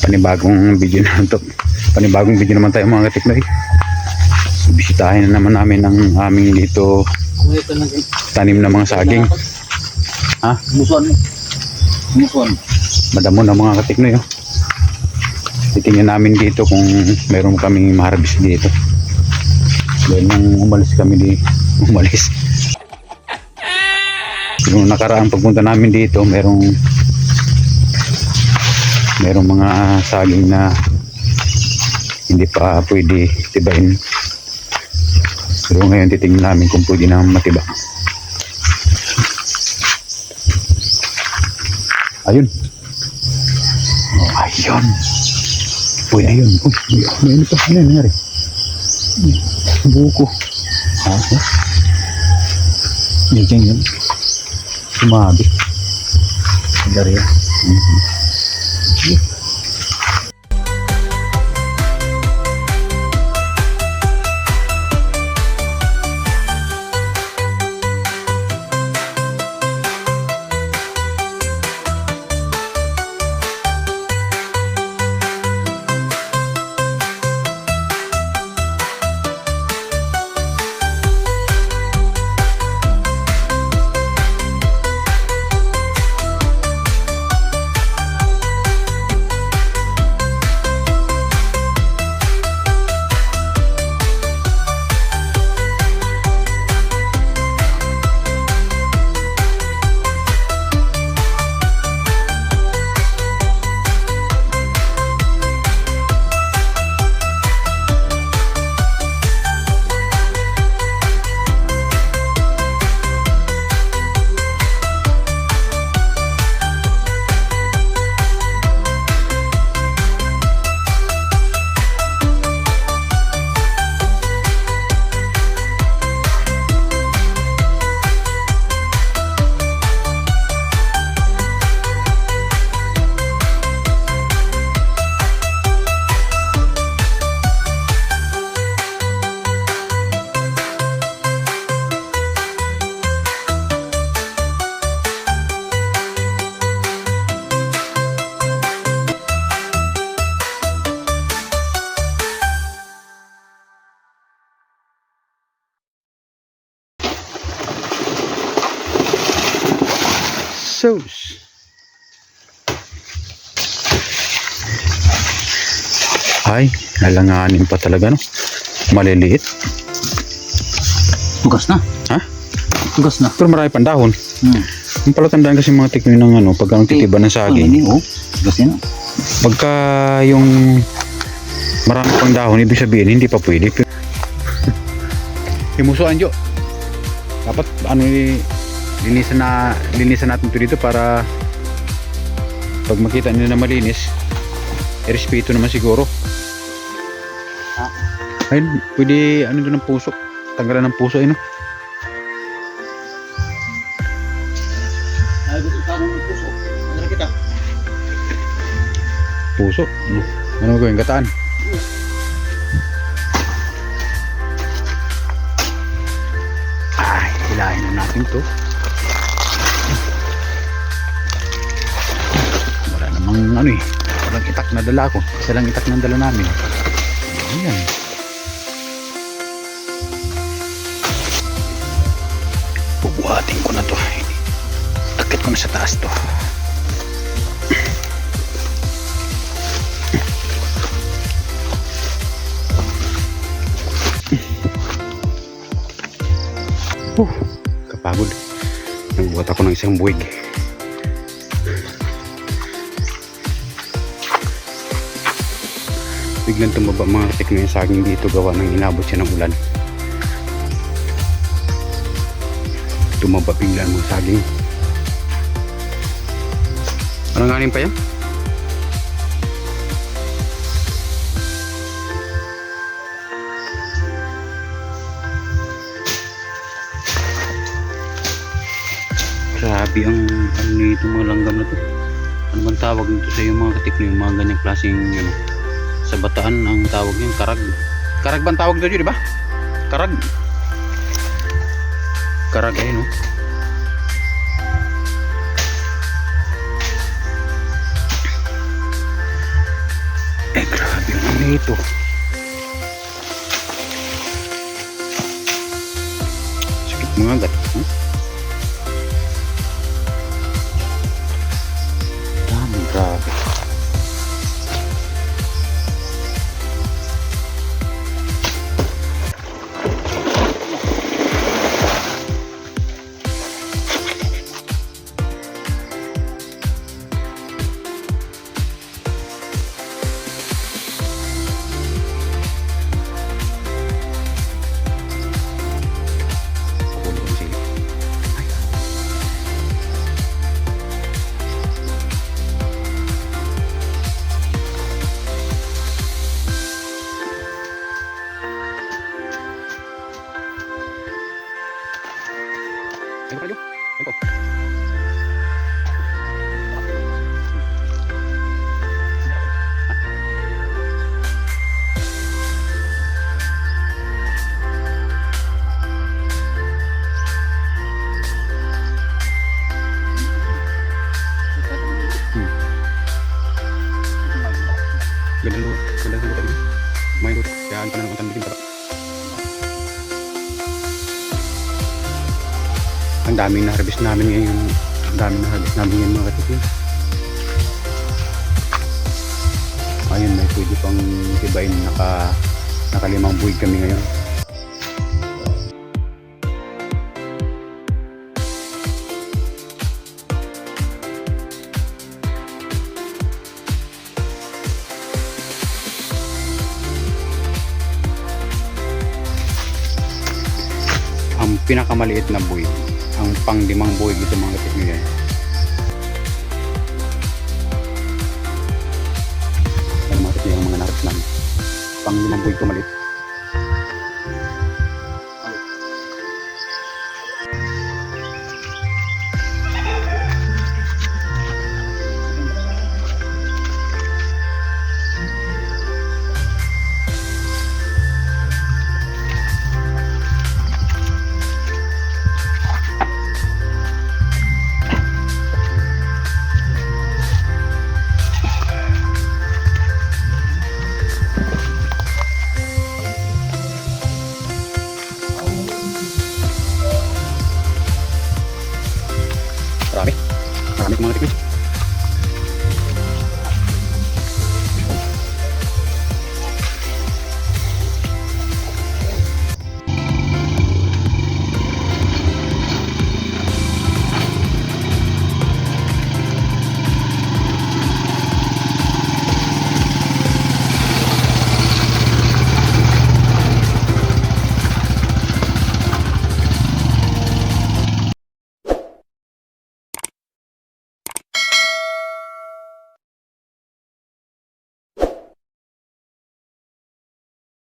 panibagong video naman to. Panibagong video naman tayo mga katiknoy. Bisitahin na naman namin ang aming dito tanim na mga saging. Ha? Muson. Madamo na mga katiknoy. Oh. Titingnan namin dito kung meron kaming ma-harvest dito. Dahil nung umalis kami umalis. Yung nakaraang pagpunta namin dito, merong mga saging na hindi pa pwede tibain. Pero ngayon titingnan namin kung pwede na matiba. Ayun. Oh, ayun. Uy, ayun. Uy, ano pa? Ano nangyari? Buko. Yan yun. Sumabi. Dari ya. Sauce. Ay, alanganin pa talaga no. Maliliit. Tugas na. Ha? Tugas na. Pero marami pang dahon. Ang palatandaan kasi mga tikmin ng ano, pag ang titiba ng saging. Tugas na. Pagka yung marami pang dahon, ibig sabihin hindi pa pwede. Himusuan Jo. Dapat ano linisan natin ito dito para pag makita nila na malinis, respeto naman siguro. Ayun, pwede ano doon ng puso, tanggalan ng puso no? Ay, gusto tanong ng puso. Ano kita? Puso? Ano gawin? Gataan? Ay, hilahin na natin to. Wala namang ano eh, walang itak na dala ko. Isa lang itak na dala namin. Ayan. Bubuhatin ko na to. Takit ko na sa taas to. Kapagod. Nagbuhat ako ng isang buwig. Biglang tumaba mga tikno yung saging dito gawa ng inabot siya ng ulan. Tumaba biglang mga saging. Anong galing pa yan? Grabe ang ano nito mga langgam na to. Ano bang tawag nito sa yung mga katikno, yung mga ganyang klaseng ano, sa Bataan ang tawag niyan karag. Karag ba ang tawag doon, di ba? Karag. Karag ayun oh. dito. Sakit mga agad. Dami, grabe. Pabulong ko sila. Ayo pa, ayo. Ganda lu tadi. Main lu, jangan pernah nonton bikin tak. Ang daming na-harvest namin ngayon. Ang daming na-harvest namin ngayon mga katikin. Ayun, may pwede pang tibain. Naka 5 buwig kami ngayon. Ang pinakamaliit na buwig, ang pang-5 buwig ito mga katikin. Ano mga katikin ang mga narap namin. Pang-5 buwig ito maliit. Marami mga katikin.